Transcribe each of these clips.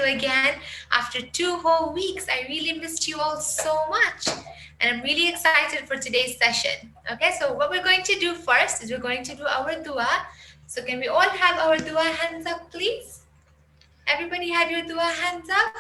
again after 2 whole weeks. I really missed you all so much. And I'm really excited for today's session. Okay, so what we're going to do first is we're going to do our dua. So can we all have our dua hands up, please? Everybody have your dua hands up?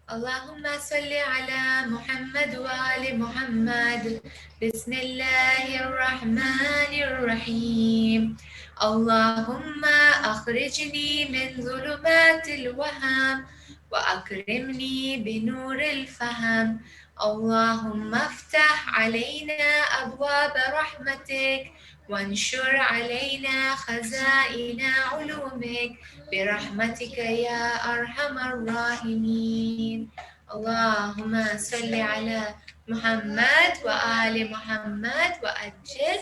اللهم صل على محمد وآل محمد بسم الله الرحمن الرحيم اللهم أخرجني من ظلمات الوهم وأكرمني بنور الفهم اللهم افتح علينا أبواب رحمتك وانشر علينا خزائن علومك برحمتك يا أرحم الراحمين اللهم صل على محمد وآل محمد وأجل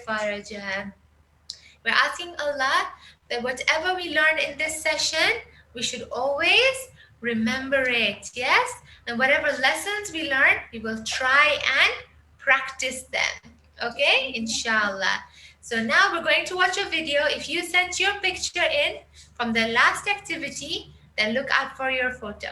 فرجه. We're asking Allah that whatever we learn in this session, we should always remember it, yes? And whatever lessons we learn, we will try and practice them, okay? Inshallah. So now we're going to watch a video. If you sent your picture in from the last activity, then look out for your photo.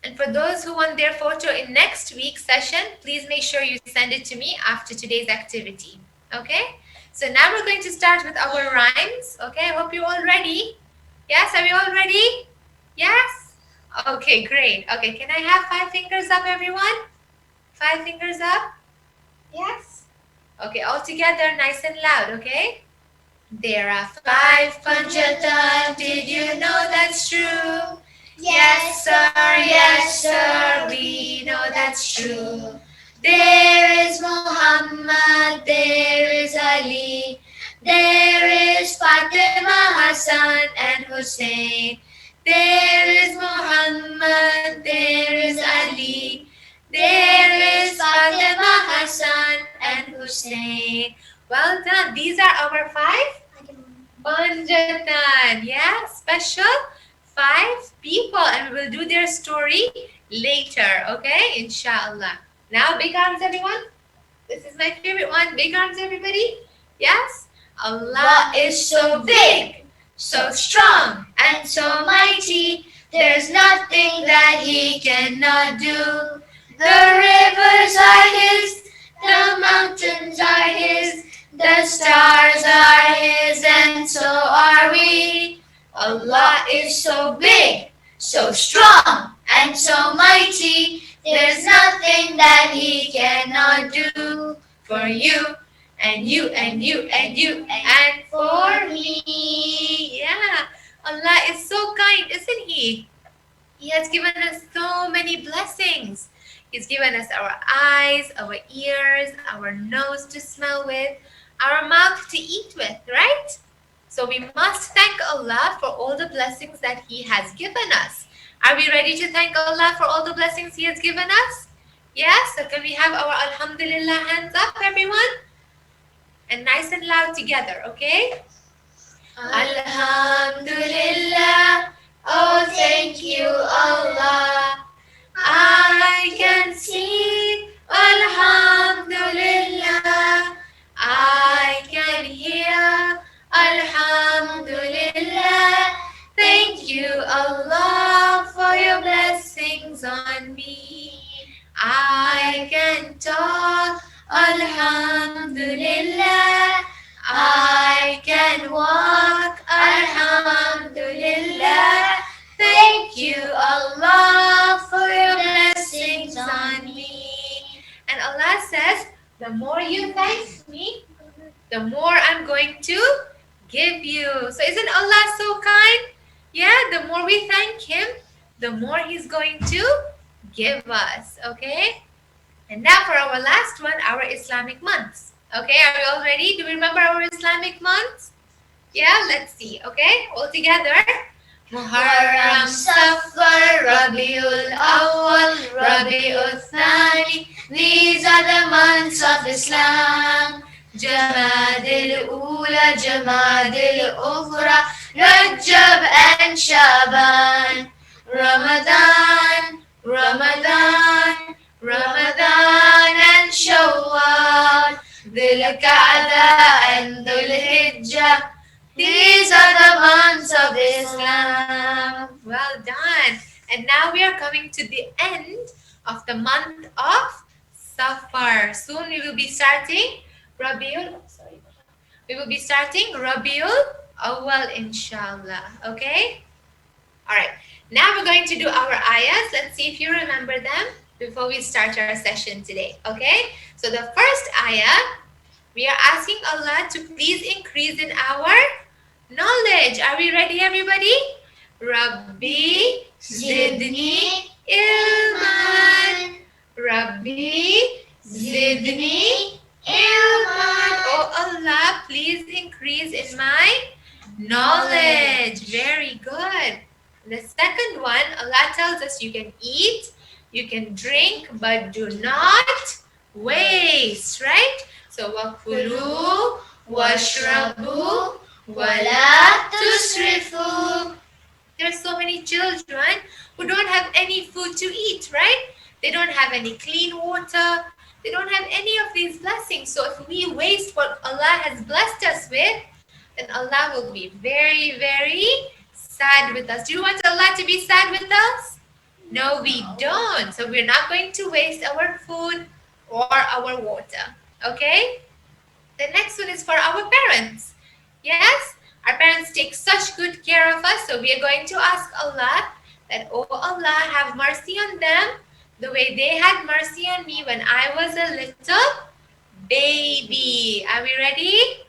And for those who want their photo in next week's session, please make sure you send it to me after today's activity. Okay? So now we're going to start with our rhymes. Okay, I hope you're all ready. Yes, are we all ready? Yes? Okay, great. Okay, can I have 5 fingers up, everyone? 5 fingers up? Yes? Okay, all together, nice and loud, okay? There are 5 Panchatan, did you know that's true? Yes, sir, we know that's true. There is Muhammad, there is Ali, there is Fatima, Hassan and Hussein. There is Muhammad, there is Ali, there is Fatima, Hassan and Hussein. Well done. These are our 5 Panjatan. Yeah, special 5 people, and we will do their story later. Okay, inshallah. Now, big arms, everyone. This is my favorite one. Big arms, everybody. Yes. Allah is so big, so strong, and so mighty. There's nothing that He cannot do. The rivers are His, the mountains are His, the stars are His, and so are we. Allah is so big, so strong, and so mighty. There's nothing that He cannot do for you, and you, and you, and you, and for me. Yeah, Allah is so kind, isn't He? He has given us so many blessings. He's given us our eyes, our ears, our nose to smell with, our mouth to eat with, right? So we must thank Allah for all the blessings that He has given us. Are we ready to thank Allah for all the blessings He has given us? Yes? So can we have our Alhamdulillah hands up, everyone? And nice and loud together, okay? Alhamdulillah, oh thank you Allah. I can see, Alhamdulillah. I can hear, Alhamdulillah. Thank you, Allah, for your blessings on me. I can talk, Alhamdulillah. I can walk, Alhamdulillah. Thank you, Allah, for your blessings on me. And Allah says, the more you thank me, the more I'm going to give you. So isn't Allah so kind? Yeah, the more we thank Him, the more He's going to give us. Okay? And now for our last one, our Islamic months. Okay, are we all ready? Do we remember our Islamic months? Yeah, let's see. Okay, all together. Muharram, Safar, Rabiul Awwal, Rabiul Thani. These are the months of Islam. Jamadil Ula, Jamadil Ukhra, Rajab and Shaban. Ramadan, Ramadan, Ramadan and Shawwal. Dhul Qa'dah and Dhul Hijjah. These are the months of Islam. Well done. And now we are coming to the end of the month of Safar. Soon we will be starting Rabiul. We will be starting Rabiul Awwal, inshallah. Okay? Alright. Now we're going to do our ayahs. Let's see if you remember them before we start our session today. Okay? So the first ayah, we are asking Allah to please increase in our knowledge. Are we ready, everybody? Rabbi zidni ilman. Rabbi zidni ilman. Oh Allah, please increase in my knowledge. Very good. The second one, Allah tells us you can eat, you can drink, but do not waste, right? So wakulu washrabu wala tusrifu. There are so many children who don't have any food to eat, right? They don't have any clean water. They don't have any of these blessings. So if we waste what Allah has blessed us with, then Allah will be very, very sad with us. Do you want Allah to be sad with us? No, we don't. So we're not going to waste our food or our water. Okay? The next one is for our parents. Yes? Our parents take such good care of us. So we are going to ask Allah that, oh Allah, have mercy on them the way they had mercy on me when I was a little baby. Are we ready?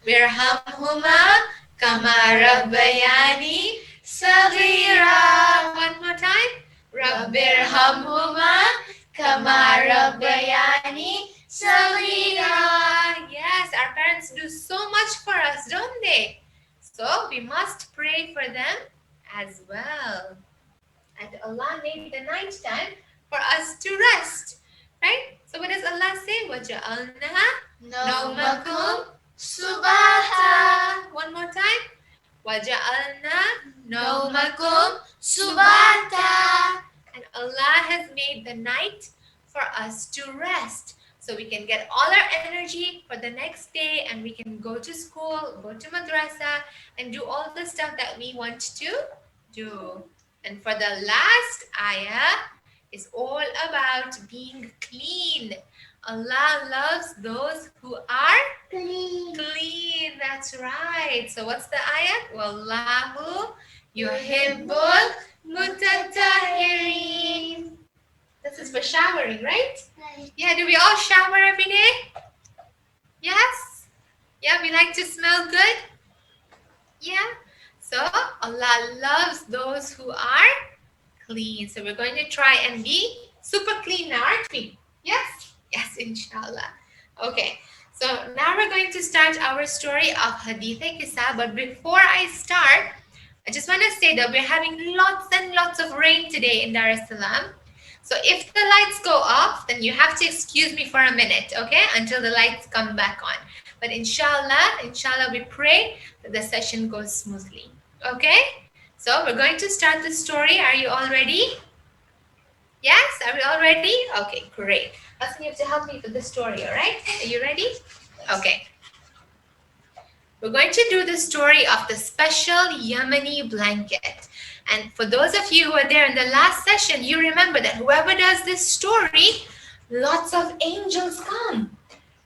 Wirhamhuma kama rabbayani saghira. One more time. Rabbirhamhuma kama rabbayani saghira. Yes, our parents do so much for us, don't they? So we must pray for them as well. And Allah made the night time for us to rest. Right? So what does Allah say? وَجَعَلْنَا نَوْمَكُمْ subata. One more time. وَجَعَلْنَا نَوْمَكُمْ subata. And Allah has made the night for us to rest. So we can get all our energy for the next day and we can go to school, go to madrasa and do all the stuff that we want to do. And for the last ayah is all about being clean. Allah loves those who are clean. That's right. So what's the ayat? Wallahu yuhibbul mutatahhirin. This is for showering, right? Yeah, do we all shower every day? Yes? Yeah, we like to smell good? Yeah? So Allah loves those who are clean. So we're going to try and be super clean now, aren't we? Yes? Yes, inshallah. Okay. So So now we're going to start our story of Hadith-e Kisa. But before I start, I just want to say that we're having lots and lots of rain today in Dar es Salaam. So if the lights go off, then you have to excuse me for a minute, okay? Until the lights come back on. But inshallah, we pray that the session goes smoothly, okay? So we're going to start the story. Are you all ready? Yes, are we all ready? Okay, great. Hassan, you have to help me with the story, all right? Are you ready? Okay. We're going to do the story of the special Yemeni blanket. And for those of you who were there in the last session, you remember that whoever does this story, lots of angels come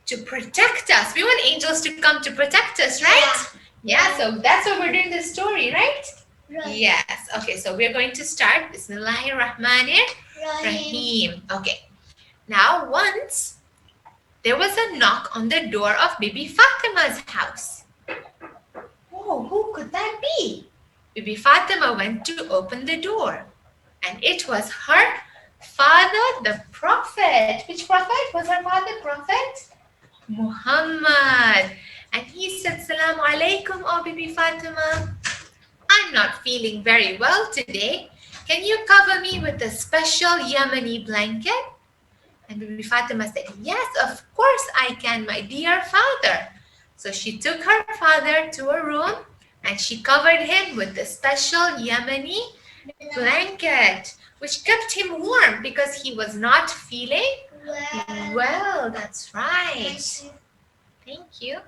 to protect us. We want angels to come to protect us, right? Yeah, so that's why we're doing this story, right? Right. Yes. Okay, so we're going to start. Bismillahirrahmanirrahim. Okay. Now, once there was a knock on the door of Bibi Fatima's house. Oh, who could that be? Bibi Fatima went to open the door, and it was her father, the Prophet. Which Prophet was her father? Prophet Muhammad. And he said, Salamu alaikum, oh Bibi Fatima. I'm not feeling very well today. Can you cover me with a special Yemeni blanket? And Bibi Fatima said, yes, of course I can, my dear father. So she took her father to a room and she covered him with the special Yemeni blanket, which kept him warm because he was not feeling well. That's right. Thank you.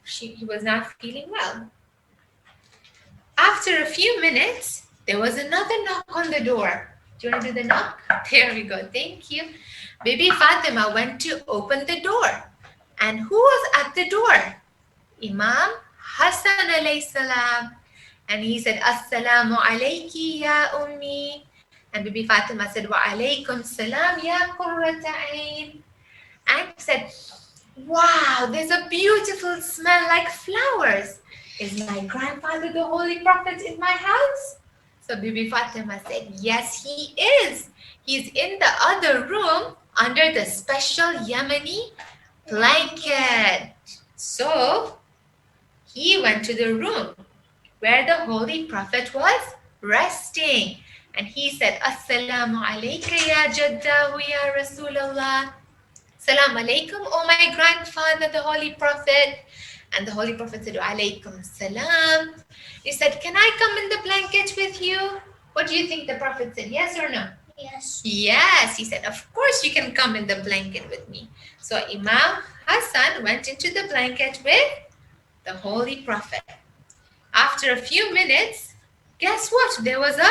He was not feeling well. After a few minutes, there was another knock on the door. Do you want to do the knock? There we go. Thank you. Bibi Fatima went to open the door. And who was at the door? Imam Hassan alayhi salam. And he said, Assalamu alayki ya ummi. And Bibi Fatima said, Wa alaykum salam ya qurrata ayn. And he said, wow, there's a beautiful smell like flowers. Is my grandfather the Holy Prophet in my house? So Bibi Fatima said, yes, he is. He's in the other room under the special Yemeni blanket. So he went to the room where the Holy Prophet was resting. And he said, Assalamu alayka ya jaddahu ya Rasulallah. Assalamu alaikum, oh my grandfather, the Holy Prophet. And the Holy Prophet said, Alaikum salam. He said, can I come in the blanket with you? What do you think the Prophet said? Yes or no? Yes. Yes. He said, of course you can come in the blanket with me. So Imam Hassan went into the blanket with the Holy Prophet. After a few minutes, guess what? There was a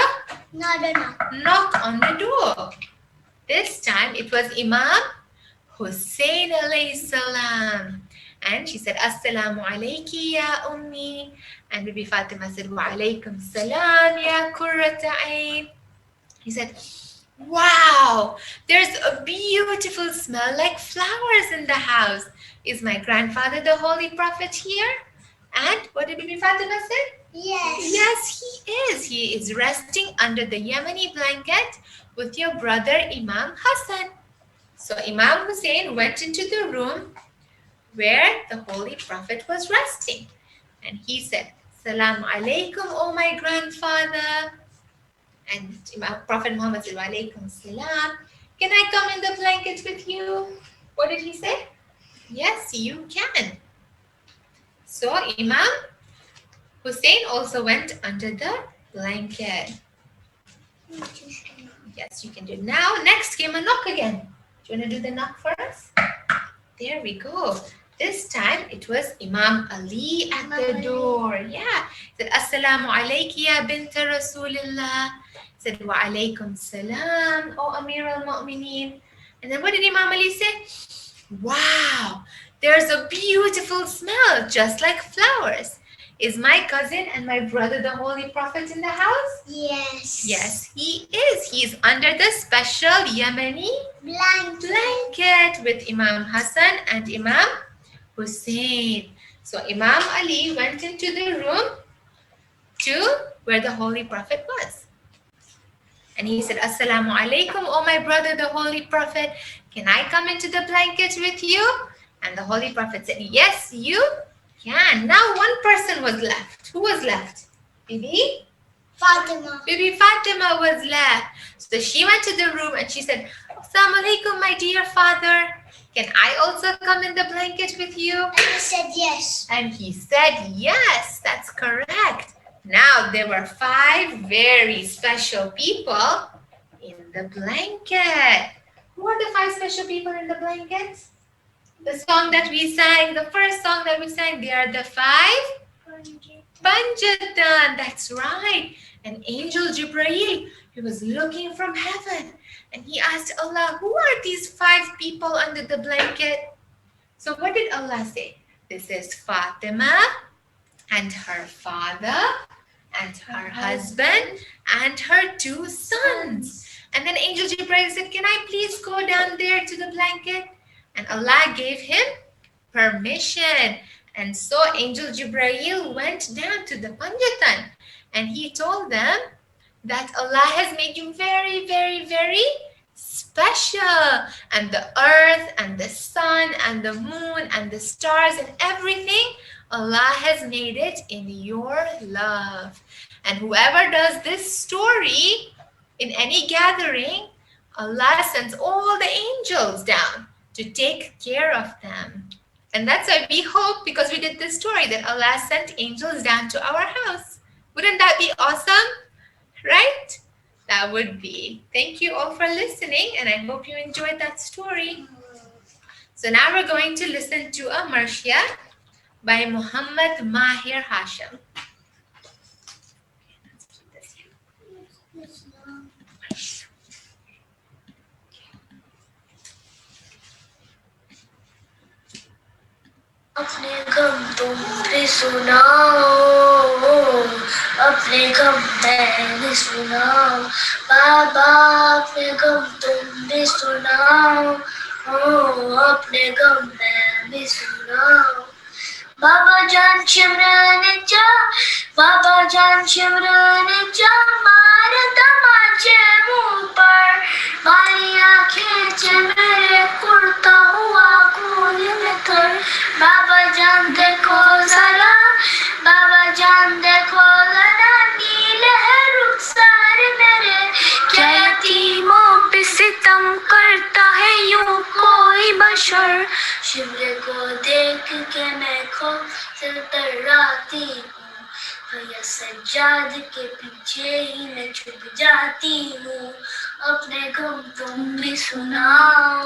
knock on the door. This time it was Imam Hussein alayhi salam. And she said, Assalamu alayki ya ummi. And Bibi Fatima said, Wa alaykum salam ya qurrata ayn. He said, wow, there's a beautiful smell like flowers in the house. Is my grandfather the Holy Prophet here? And what did Bibi Fatima say? Yes. Yes, he is. He is resting under the Yemeni blanket with your brother Imam Hassan. So Imam Hussein went into the room where the Holy Prophet was resting. And he said, Salaam alaikum, oh my grandfather. And Prophet Muhammad said, Wa alaikum salam. Can I come in the blanket with you? What did he say? Yes, you can. So Imam Hussein also went under the blanket. Yes, you can do it. Now, next came a knock again. Do you want to do the knock for us? There we go. This time it was Imam Ali at the door. Yeah. He said, Assalamu alayki ya binta Rasulillah. He said, Wa alaykum salam, O Amir al-Mu'mineen. And then what did Imam Ali say? Wow, there's a beautiful smell, just like flowers. Is my cousin and my brother the Holy Prophet in the house? Yes. Yes, he is. He's under the special Yemeni blanket with Imam Hassan and Imam Hussein. So Imam Ali went into the room to where the Holy Prophet was. And he said, Assalamu alaikum, oh my brother, the Holy Prophet. Can I come into the blanket with you? And the Holy Prophet said, yes, you can. Now one person was left. Who was left? Bibi? Fatima. Bibi Fatima was left. So she went to the room and she said, Assalamu alaikum, my dear father. Can I also come in the blanket with you? And he said yes. And he said yes, that's correct. Now there were 5 very special people in the blanket. Who are the 5 special people in the blanket? The song that we sang, the first song that we sang, they are the 5 Panjatan. That's right. And angel Jibreel, he was looking from heaven and he asked Allah, who are these 5 people under the blanket? So what did Allah say? This is Fatima and her father and her husband and her 2 sons. And then angel Jibreel said, can I please go down there to the blanket? And Allah gave him permission. And so angel Jibreel went down to the Panjatan and he told them that Allah has made you very, very, very special. And the earth and the sun and the moon and the stars and everything, Allah has made it in your love. And whoever does this story in any gathering, Allah sends all the angels down to take care of them. And that's why we hope, because we did this story, that Allah sent angels down to our house. Wouldn't that be awesome? Right? That would be. Thank you all for listening, and I hope you enjoyed that story. So now we're going to listen to a marshia by Muhammad Mahir Hashim. अपने गम तुम भी सुनाओ, अपने गम मैंने सुनाओ, बाबा अपने गम तुम भी सुनाओ, अपने गम मैं भी सुनाओ। बाबा जान शिमराने जा, बाबा जान शिमराने जा, मारे तमाचे मुंह पर, मारी आंखें चे मेरे कुर्ता हुआ खून में तर। बाबा जान देखो जरा, बाबा जान देखो जरा, नीले है रुखसार मेरे, क्या यतीमों पे सितम करता है यूं कोई बशर। शिमरे को देख के मैं खौफ से डराती हूँ, भैया सज्जाद के पीछे ही मैं छुप जाती हूँ। अपने गम तुम भी सुनाओ,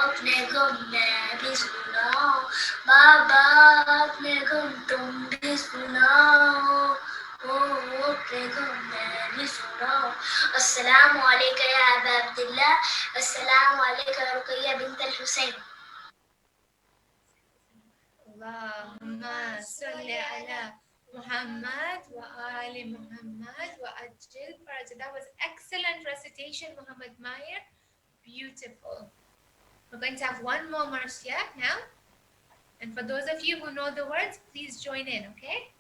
अपने गम मैं भी सुनाओ, बाबा अपने गम तुम भी सुनाओ, अपने गम मैं भी सुनाओ। अस्सलामु अलैका या अबा अब्दुल्लाह, अस्सलामु अलैका या Ruqaiya bint al-Hussain. Allahumma salli ala Muhammad wa ali Muhammad wa ajil faraj. That was excellent recitation, Muhammad Mahir. Beautiful. We're going to have one more marcia now. And for those of you who know the words, please join in, okay?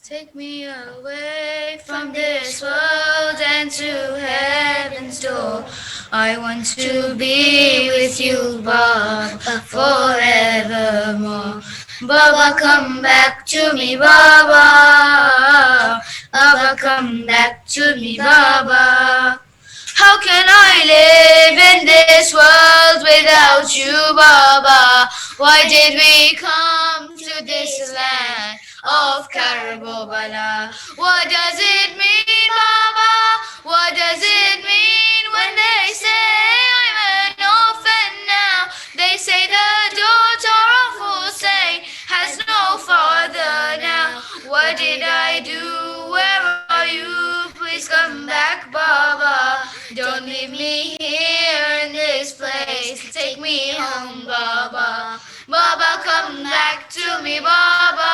Take me away from this world and to heaven's door. I want to be with you, Baba, forevermore. Baba, come back to me, Baba. Baba, come back to me, Baba. How can I live in this world without you, Baba? Why did we come to this land of Karbala? What does it mean, Baba? What does it mean when they say I'm an orphan now? They say the daughter of Hussein has no father now. What did I do? Where are you? Please come back, Baba. Don't leave me here in this place. Take me home, Baba. Baba, come back to me, Baba.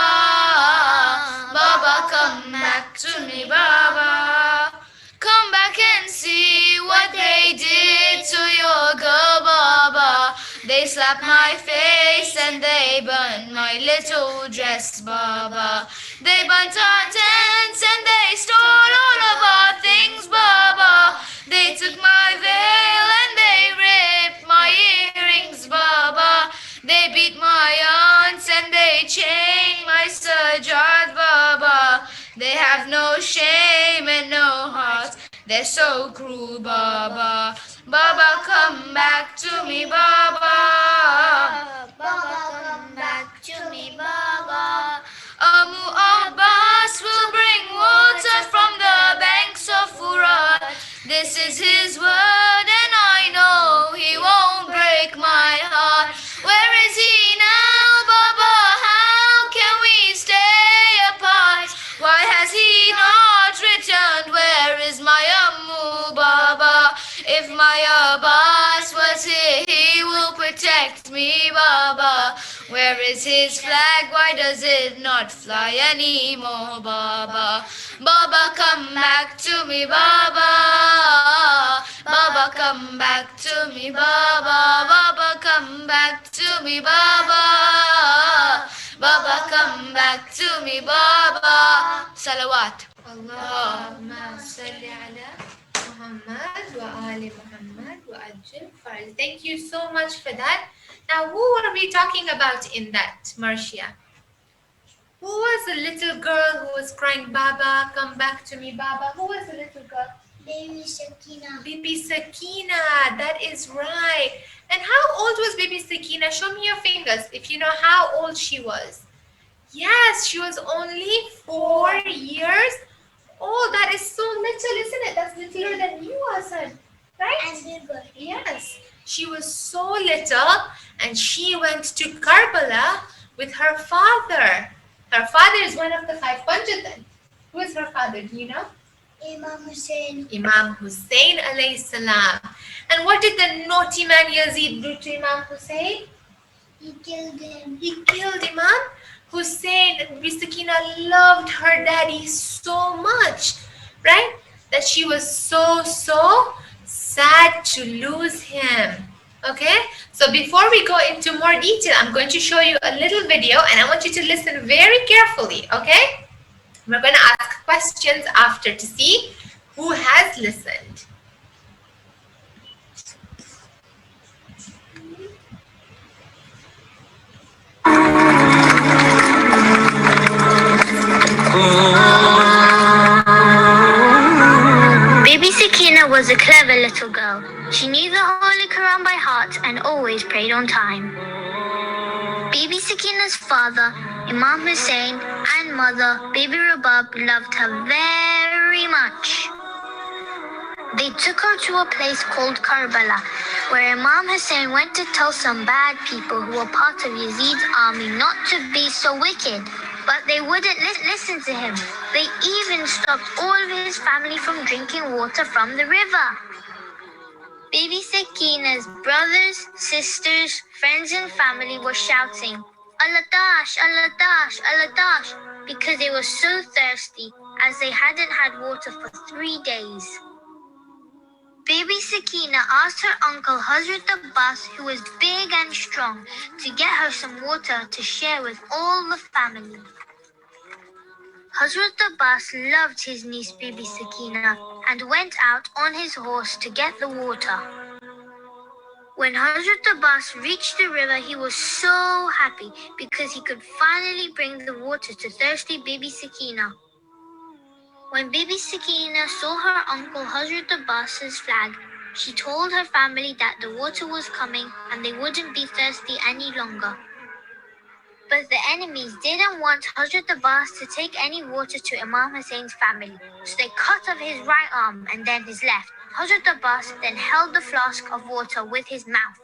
Baba, come back to me, Baba. Come back and see what they did to your girl, Baba. They slapped slap my face and they burn my little dress, Baba. They burnt our tents and they stole all of our things, Baba. They took my veil and they ripped my earrings, Baba. They beat my aunts and they chained my sajad, Baba. They have no shame and no heart. They're so cruel, Baba. Baba, come back to me, Baba. Baba, come back to me, Baba. Amu Abbas will bring water from the banks of Furat. This is his word, and I know he won't break my heart. Where is he now, Baba? How can we stay apart? Why has he not returned? Where is my Ammu, Baba? If my Abbas was here, he will protect me, Baba. Where is his flag? Why does it not fly anymore, Baba? Baba, come back to me, Baba. Baba, come back to me, Baba. Baba, come back to me, Baba. Baba, come back to me, Baba. Salawat. Allahumma salli ala Muhammad wa ali Muhammad wa ajil fa'al. Thank you so much for that. Now, who are we talking about in that, Marcia? Who was the little girl who was crying, Baba, come back to me, Baba? Who was the little girl? Baby Sakina. Baby Sakina, that is right. And how old was Baby Sakina? Show me your fingers if you know how old she was. Yes, she was only 4 years old. That is so little, isn't it? That's littler than you, Hassan. Right? And bigger. Yes. She was so little and she went to Karbala with her father. Her father is one of the five Panjatan. Who is her father? Do you know? Imam Hussein. Imam Hussein alayhi salam. And what did the naughty man Yazid do to Imam Hussein? He killed him. He killed Imam Hussein. And Sakina loved her daddy so much, right? That she was so sad to lose him. Okay, so before we go into more detail, I'm going to show you a little video and I want you to listen very carefully. Okay, we're going to ask questions after to see who has listened. Bibi Sakina was a clever little girl. She knew the Holy Quran by heart and always prayed on time. Bibi Sakina's father, Imam Hussein, and mother, Bibi Rabab, loved her very much. They took her to a place called Karbala, where Imam Hussein went to tell some bad people who were part of Yazid's army not to be so wicked. But they wouldn't listen to him. They even stopped all of his family from drinking water from the river. Bibi Sakina's brothers, sisters, friends and family were shouting, Allah Dash, Allah Dash, Allah Dash, because they were so thirsty as they hadn't had water for 3 days. Bibi Sakina asked her uncle Hazrat Abbas, who was big and strong, to get her some water to share with all the family. Hazrat Abbas loved his niece Bibi Sakina and went out on his horse to get the water. When Hazrat Abbas reached the river, he was so happy because he could finally bring the water to thirsty Bibi Sakina. When Bibi Sakina saw her uncle Hazrat Abbas's flag, she told her family that the water was coming and they wouldn't be thirsty any longer. But the enemies didn't want Hazrat Abbas to take any water to Imam Hussein's family, so they cut off his right arm and then his left. Hazrat Abbas then held the flask of water with his mouth.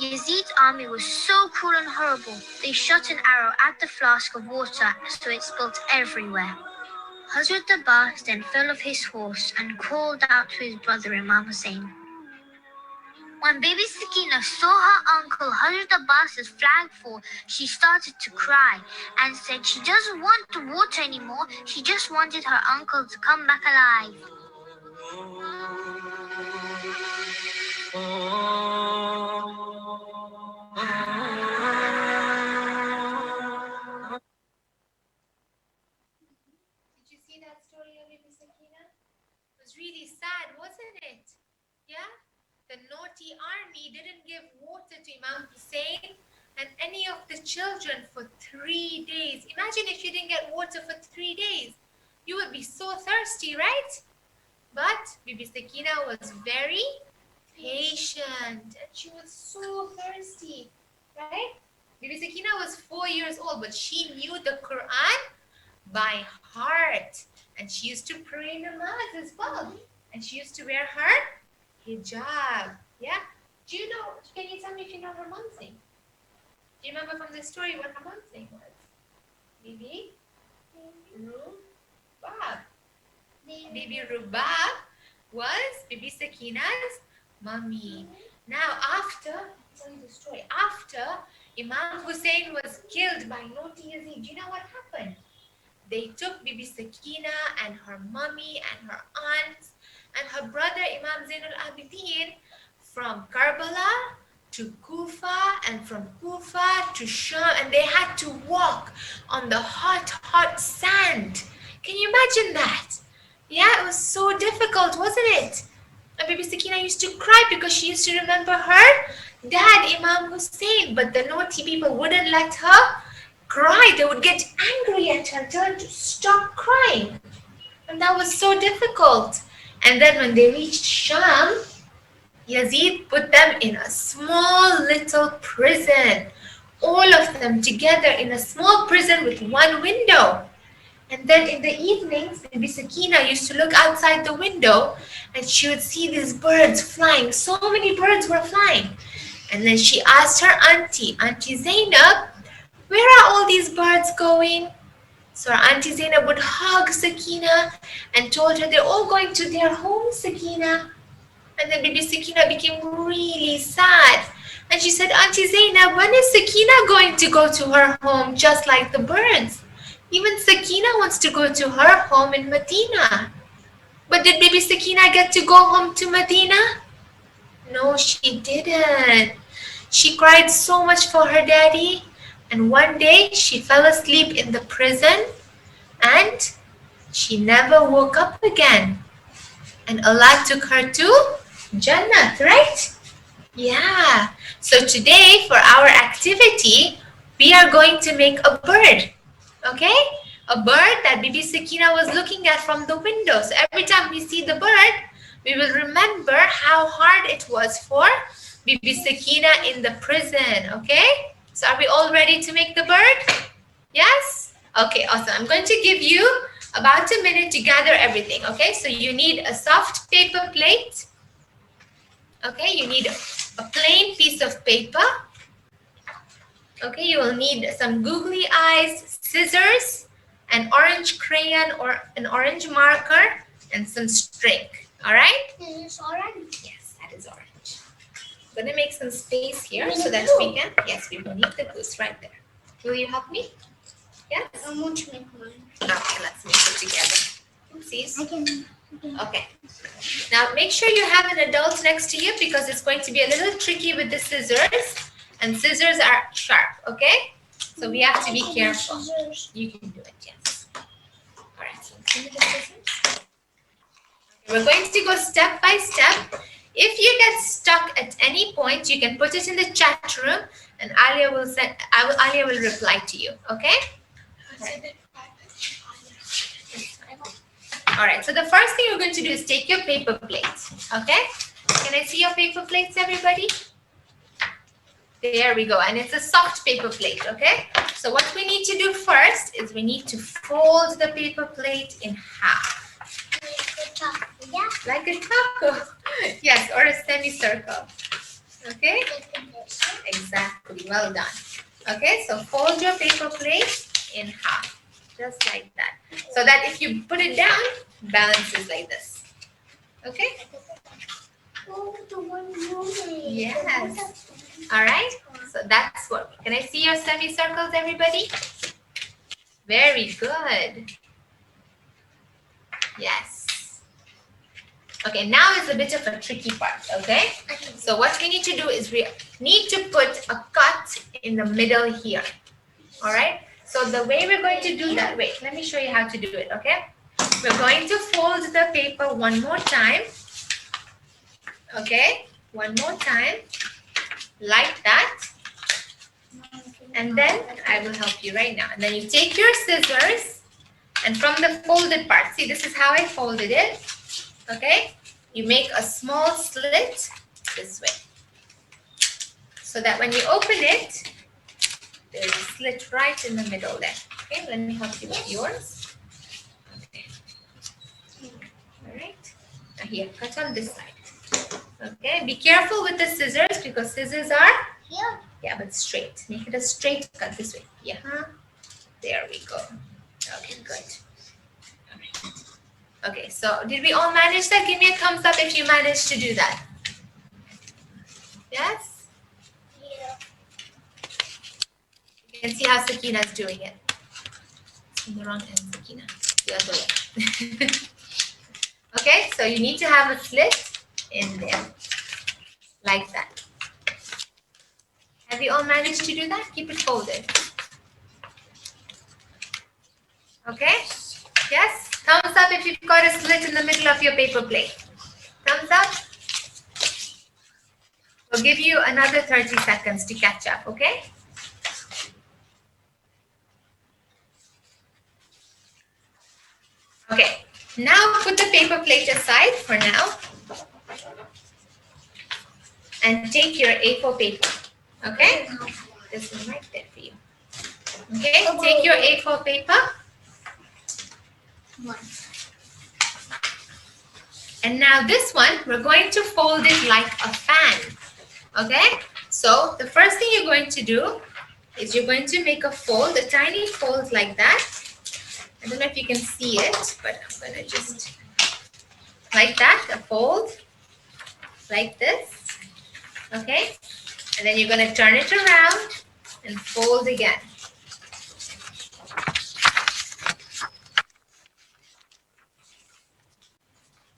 Yazid's army was so cruel and horrible, they shot an arrow at the flask of water so it spilt everywhere. Hazrat Abbas then fell off his horse and called out to his brother Imam Hussein. When Bibi Sakina saw her uncle Hazrat Abbas's flag fall, she started to cry and said she doesn't want the water anymore. She just wanted her uncle to come back alive. was really sad, wasn't it? Yeah? The naughty army didn't give water to Imam Hussein and any of the children for 3 days. Imagine if you didn't get water for 3 days. You would be so thirsty, right? But Bibi Sakina was very patient and she was so thirsty, right? Bibi Sakina was 4 years old, but she knew the Quran by heart. And she used to pray namaz as well. And she used to wear her hijab. Yeah? Do you know, can you tell me if you know her mom's name? Do you remember from the story what her mom's name was? Bibi? Rubab. Bibi Rubab was Bibi Sakina's mommy. Now after, I'll tell you the story. After Imam Hussein was killed by naughty Yazid, do you know what happened? They took Bibi Sakina and her mommy and her aunts and her brother Imam Zainul Abidin from Karbala to Kufa and from Kufa to Sham, and they had to walk on the hot, hot sand. Can you imagine that? Yeah, it was so difficult, wasn't it? And Bibi Sakina used to cry because she used to remember her dad, Imam Hussein, but the naughty people wouldn't let her cry. They would get angry at her, tell her to stop crying. And that was so difficult. And then when they reached Sham, Yazid put them in a small little prison. All of them together in a small prison with one window. And then in the evenings, Bibi Sakina used to look outside the window and she would see these birds flying. So many birds were flying. And then she asked her Auntie Zainab, where are all these birds going? So her Auntie Zainab would hug Sakina and told her they're all going to their home, Sakina. And then Bibi Sakina became really sad. And she said, Auntie Zainab, when is Sakina going to go to her home just like the birds? Even Sakina wants to go to her home in Medina. But did Bibi Sakina get to go home to Medina? No, she didn't. She cried so much for her daddy. And one day she fell asleep in the prison and she never woke up again. And Allah took her to Jannah, right? Yeah. So today for our activity, we are going to make a bird. Okay? A bird that Bibi Sakina was looking at from the window. So every time we see the bird, we will remember how hard it was for Bibi Sakina in the prison. Okay? So are we all ready to make the bird? Yes? Okay, awesome. I'm going to give you about a minute to gather everything. Okay? So you need a soft paper plate. Okay? You need a plain piece of paper. Okay, you will need some googly eyes, scissors, an orange crayon or an orange marker, and some string. All right? Is this orange? Yes, that is orange. I'm going to make some space here so that we can, yes, we will need the goose right there. Will you help me? Yes? I want to make mine. Okay, let's make it together. Oopsies. I can. Okay. Now make sure you have an adult next to you because it's going to be a little tricky with the scissors. And scissors are sharp, okay? So we have to be careful. You can do it, yes. All right, so let's give me the scissors. Okay, we're going to go step by step. If you get stuck at any point, you can put it in the chat room and Alia will reply to you, okay? All right, so the first thing you're going to do is take your paper plates, okay? Can I see your paper plates, everybody? There we go, and it's a soft paper plate, okay? So what we need to do first is we need to fold the paper plate in half. Like a taco. Yes, or a semicircle. Okay? Exactly, well done. Okay, so fold your paper plate in half, just like that. So that if you put it down, balances like this. Okay? Yes. All right. So that's what. Can I see your semicircles, everybody? Very good. Yes. Okay, now is a bit of a tricky part, okay? So what we need to do is we need to put a cut in the middle here. All right? So the way we're going to do that, wait, let me show you how to do it, okay? We're going to fold the paper one more time. Okay, one more time, like that. And then I will help you right now. And then you take your scissors and from the folded part, see this is how I folded it. Okay, you make a small slit this way so that when you open it, there's a slit right in the middle there. Okay, let me help you with yours. Okay. All right, now here, cut on this side. Okay, be careful with the scissors because scissors are, yeah, but straight. Make it a straight cut this way. Yeah, there we go. Okay, good. All right. Okay, so did we all manage that? Give me a thumbs up if you managed to do that. Yes? You can see how Sakina is doing it. It's in the wrong end, Sakina. The other way. Okay, so you need to have a slit in there, like that. Have you all managed to do that? Keep it folded. Okay? Yes? Thumbs up if you've got a slit in the middle of your paper plate. Thumbs up. We'll give you another 30 seconds to catch up, okay? Okay, now put the paper plate aside for now and take your A4 paper, okay? This one right there for you. Okay, take your A4 paper. And now this one, we're going to fold it like a fan, okay? So the first thing you're going to do is you're going to make a fold, a tiny fold like that. I don't know if you can see it, but I'm going to just, like that, a fold, like this, okay? And then you're going to turn it around and fold again.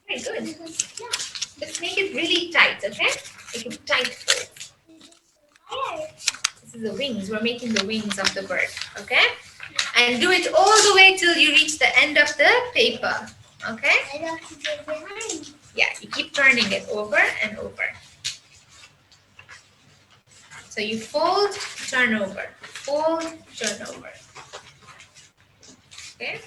Very good. Yeah. Just make it really tight, okay? Make it tight fold. This is the wings. We're making the wings of the bird, okay? And do it all the way till you reach the end of the paper, okay? Yeah, you keep turning it over and over. So you fold, turn over, fold, turn over. Okay?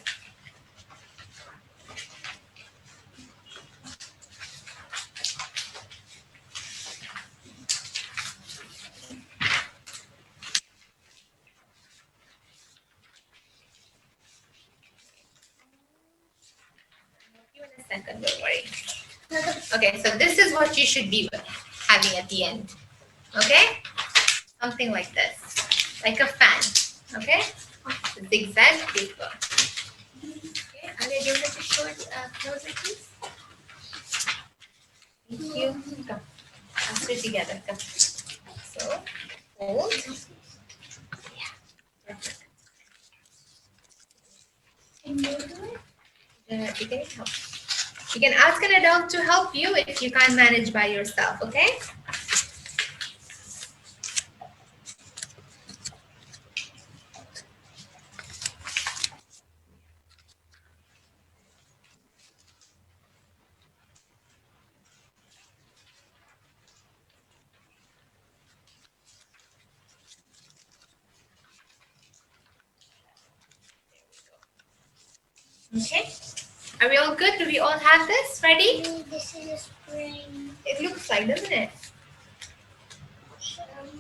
In a second, don't worry. Okay, so this is what you should be having at the end. Okay? Something like this, like a fan. Okay? Zigzag paper. Okay, Ali, do you want to show it closer, please? Thank you. Come. Let's do it together. Come. So, hold. Yeah. Perfect. You can help. You can ask an adult to help you if you can't manage by yourself, okay? Okay. Are we all good? Do we all have this ready? This is a spring. It looks like, doesn't it?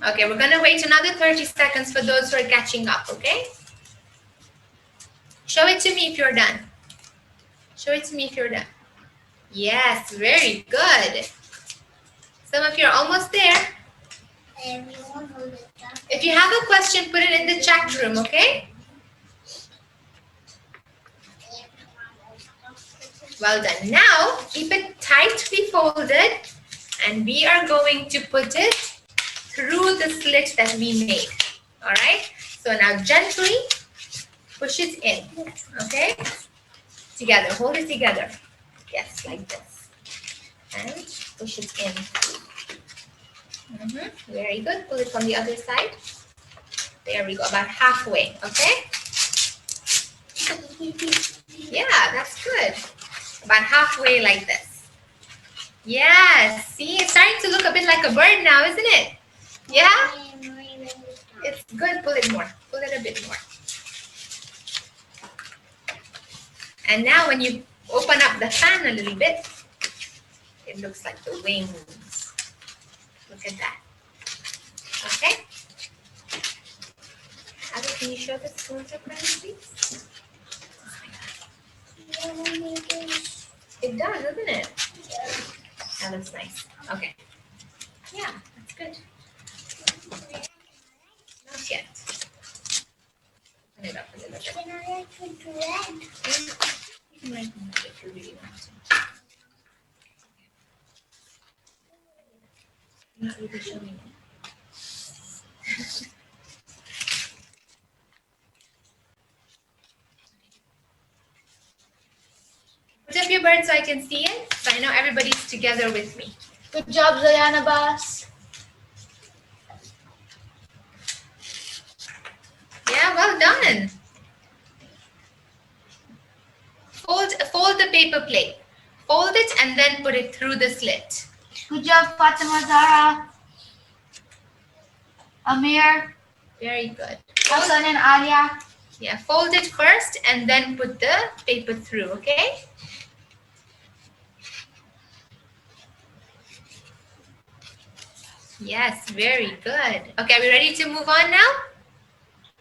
Okay, we're gonna wait another 30 seconds for those who are catching up, okay? Show it to me if you're done. Show it to me if you're done. Yes, very good. Some of you are almost there. If you have a question, put it in the chat room, okay? Well done. Now, keep it tightly folded and we are going to put it through the slit that we made. All right? So now gently push it in, okay? Together, hold it together. Yes, like this. And push it in. Very good. Pull it from the other side. There we go, about halfway, okay? Yeah, that's good. About halfway like this. Yes, see, it's starting to look a bit like a bird now, isn't it? Yeah? It's good. Pull it more. Pull it a bit more. And now when you open up the fan a little bit, it looks like the wings. Look at that. Okay? Ali, can you show the spoons up there, please? It does, doesn't it? That looks nice. Okay. Yeah, that's good. Not yet. Open it up a little bit. Can I put red? You can write them if you really want to. You're not really showing it. Put up your bird so I can see it, so I know everybody's together with me. Good job, Zayana Bas. Yeah, well done. Fold the paper plate. Fold it and then put it through the slit. Good job, Fatima Zara. Amir, Very good. Hassan and Alia. Yeah, fold it first and then put the paper through, okay? Yes, very good. Okay, are we ready to move on now?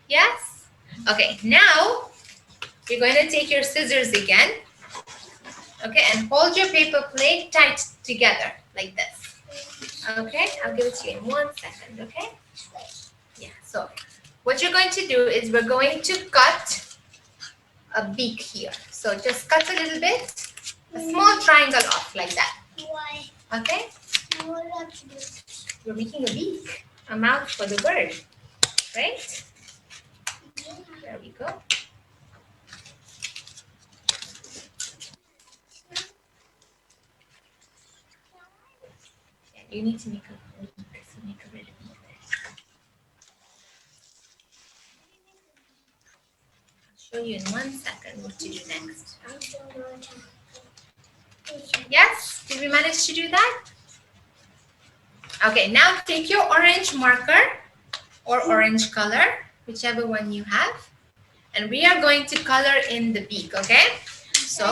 Yes? Okay, now you're going to take your scissors again. Okay, and hold your paper plate tight together like this. Okay, I'll give it to you in 1 second, okay? Yeah, so what you're going to do is we're going to cut a beak here. So just cut a little bit, a small triangle off like that. Why? Okay? What have to do? We're making a beak, a mouth for the bird, right? There we go. Yeah, you need to make a beak, so make a red beak there. I'll show you in 1 second what to do next. Yes? Did we manage to do that? Okay, now take your orange marker or orange color, whichever one you have, and we are going to color in the beak, okay? So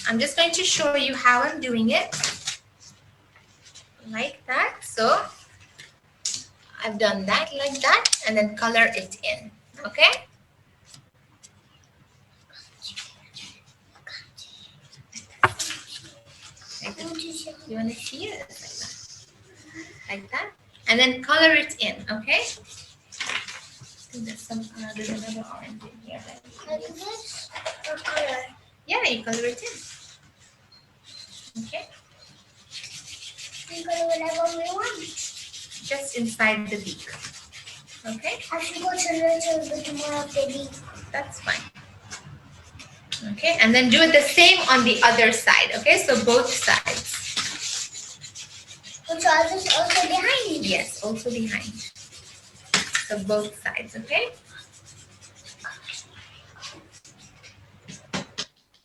I'm just going to show you how I'm doing it. Like that. So I've done that like that and then color it in, okay? Like that. You want to see it? Like that. Like that. And then color it in, okay? There's there's another orange in here. Like this or color? Yeah, you color it in. Okay? We color whatever we want. Just inside the beak. Okay? I should go to a little bit more of the beak. That's fine. Okay, and then do it the same on the other side. Okay, so both sides. Which others also behind? Yes, also behind. So both sides, okay?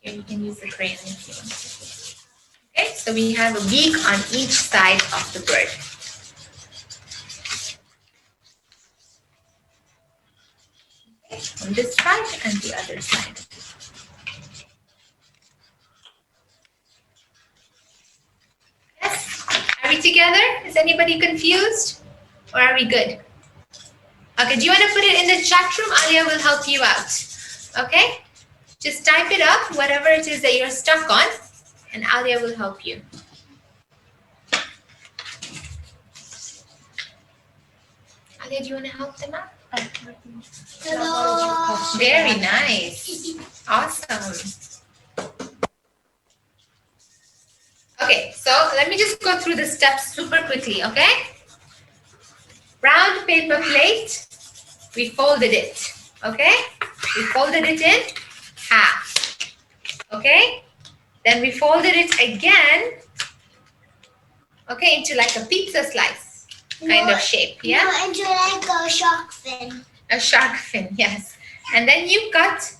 Here you can use the crayon if you want. Okay, so we have a beak on each side of the bird. Okay, on this side and the other side. Yes, are we together? Is anybody confused? Or are we good? Okay, do you want to put it in the chat room? Alia will help you out. Okay? Just type it up, whatever it is that you're stuck on, and Alia will help you. Alia, do you want to help them out? Hello. Very nice. Awesome. Okay, so let me just go through the steps super quickly, okay? Round paper plate, we folded it, okay? We folded it in half, okay? Then we folded it again, okay, into like a pizza slice kind of shape, yeah? No, into like a shark fin. A shark fin, yes. And then you cut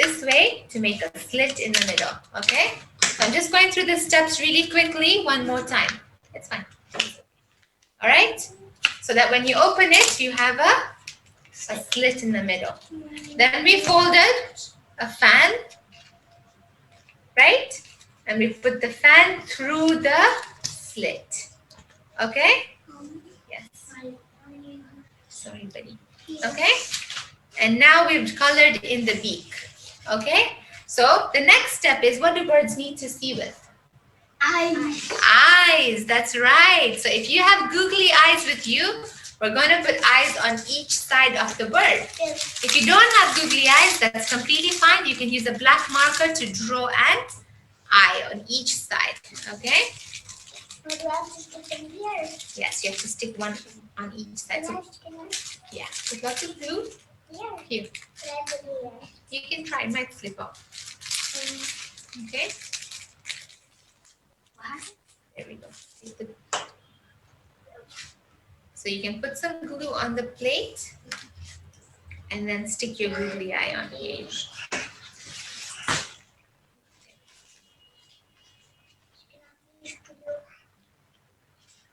this way to make a slit in the middle, okay? So I'm just going through the steps really quickly one more time. It's fine. All right? So that when you open it, you have a slit in the middle. Then we folded a fan, right? And we put the fan through the slit. Okay? Yes. Sorry, buddy. Okay? And now we've colored in the beak. Okay? So the next step is, what do birds need to see with? Eyes. Eyes, that's right. So if you have googly eyes with you, we're going to put eyes on each side of the bird. Yes. If you don't have googly eyes, that's completely fine. You can use a black marker to draw an eye on each side. Okay? But we have to stick them here. Yes, you have to stick one on each side. So, yeah, with lots of glue. Here. Here. You can try, it might slip off. Okay? There we go. So you can put some glue on the plate and then stick your googly eye on here.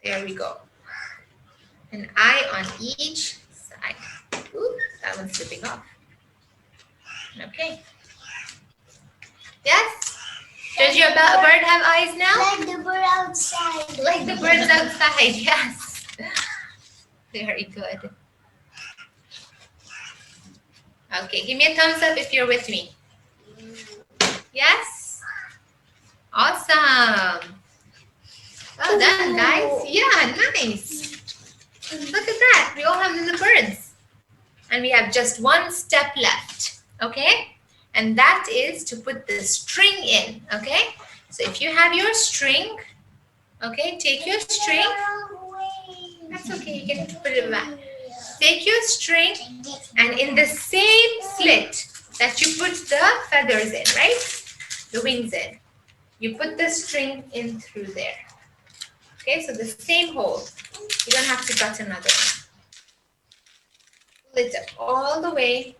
There we go. An eye on each side. Ooh, that one's slipping off. Okay. Yes? Does your bird have eyes now? Like the bird outside. Like the birds outside, yes. Very good. Okay, give me a thumbs up if you're with me. Yes? Awesome. Well done, guys. Yeah, nice. Look at that. We all have little birds. And we have just one step left. Okay? And that is to put the string in. Okay? So if you have your string, okay, take your string. That's okay, you can put it back. Take your string and in the same slit that you put the feathers in, right? The wings in. You put the string in through there. Okay, so the same hole. You don't have to cut another one. Pull it up all the way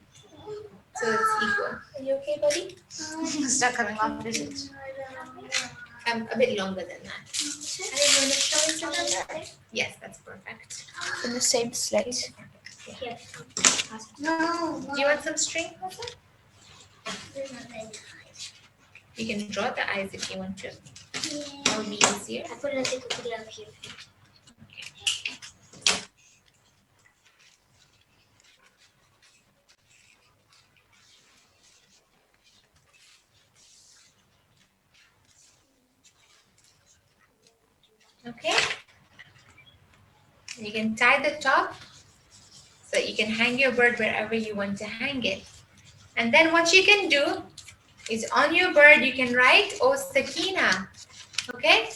so it's equal. Are you okay, buddy? It's not coming off, is it? A bit longer than that. Are you going to show it to them? Yes, that's perfect. In the same slit. Yeah. No. Do you want some string? You can draw the eyes if you want to. That would be easier. I put it up here. Okay. You can tie the top so you can hang your bird wherever you want to hang it. And then what you can do is on your bird you can write, oh Sakina, okay?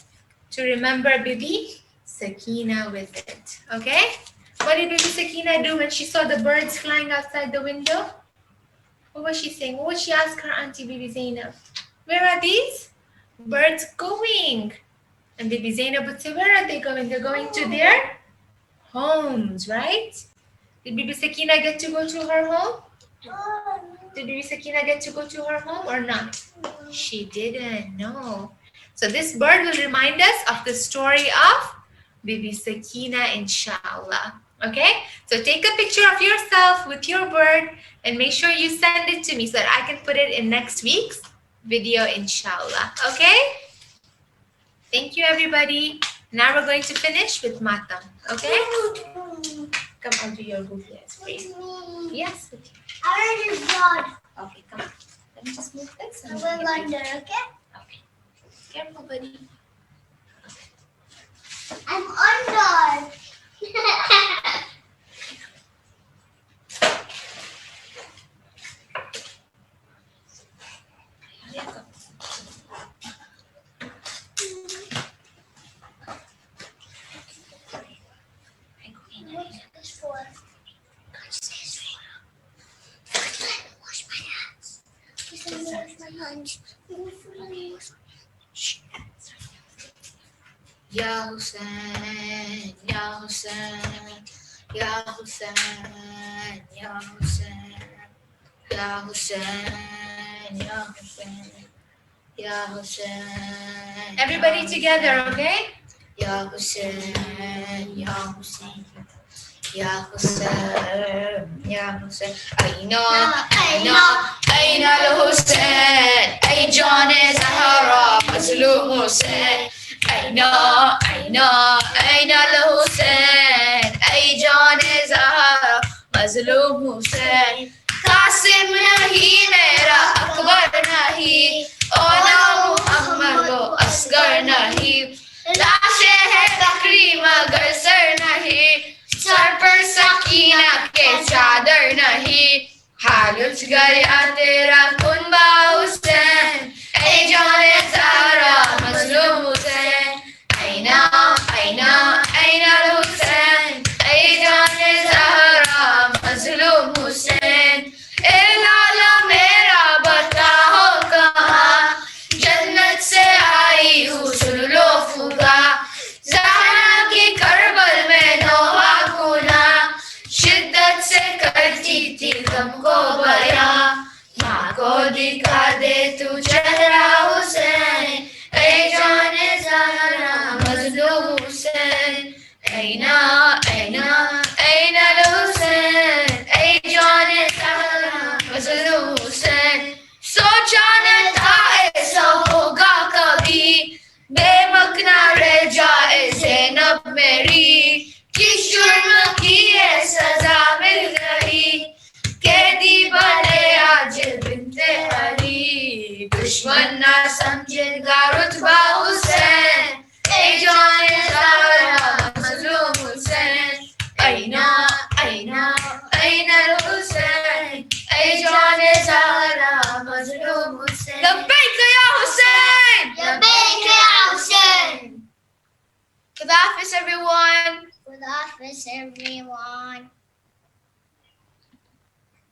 To remember Bibi, Sakina with it, okay? What did Bibi Sakina do when she saw the birds flying outside the window? What was she saying? What would she ask her auntie Bibi Zainab? Where are these birds going? And Bibi Zainab would say, where are they going? They're going to their homes, right? Did Bibi Sakina get to go to her home? Did Bibi Sakina get to go to her home or not? She didn't, no. So this bird will remind us of the story of Bibi Sakina, inshallah. Okay? So take a picture of yourself with your bird and make sure you send it to me so that I can put it in next week's video, inshallah. Okay? Thank you, everybody. Now we're going to finish with Matam. Okay? Come, I'll do your googly eyes for you. Yes, with you. I already drawn. Okay, come on. Let me just move this. I'm going under, okay? Okay. Careful, buddy. I'm under. Here you go. What's this for? Wash my hands. Wash my hands. Ya Hussein, Ya Hussein, Ya Hussein, Ya Hussein, Ya Hussein. Ya Hussein, Ya Hussein. Everybody together, okay? Ya Hussein, Ya Hussein. Ya Hussein, Ya Hussein. Aina, Aina, Aina al-Hussein. Ay John Zahra, Mazlum Hussein. Aina, Aina, Aina al-Hussein. Ay John Zahra, Mazlum Hussein. Qasim नहीं मेरा अकबर नहीं ओला मुहम्मद वो असगर नहीं लाशें है बकरी मगर sir नहीं सर पर सकीना के चादर नहीं हालत गया तेरा कुनबा हुसैन ऐ जाने सारा मजलूम हुसैन ऐना ऐना ऐना हुसैन ऐ जाने सारा मजलूम हुसैन ए लाला मेरा बताओ कहाँ जन्नत से आई हूँ सुन लो फुगा ज़हरा की करबल में नौहा गुना शिद्दत से करती थी गम को बयां माँ को दिखा दे तू चेहरा हुसैन ऐ जाने ज़हरा मजलूम हुसैन ऐना ऐना ऐना हुसैन ऐ जाने ज़हरा मजलूम हुसैन सोचा न था ऐसा होगा कभी बेमकना रह जाए ज़ैनब मेरी किस जुर्म की है सजा मिल गई कैदी बने आज बिनते अली दुश्मन ना समझेगा रुतबा हुसैन ऐ जाने ज़हरा मजलूम हुसैन ऐना ऐना ऐना हुसैन ऐ जाने ज़हरा मजलूम हुसैन लब्बैक या हुसैन लब्बैक या Hussain Khudafis everyone Good office, everyone.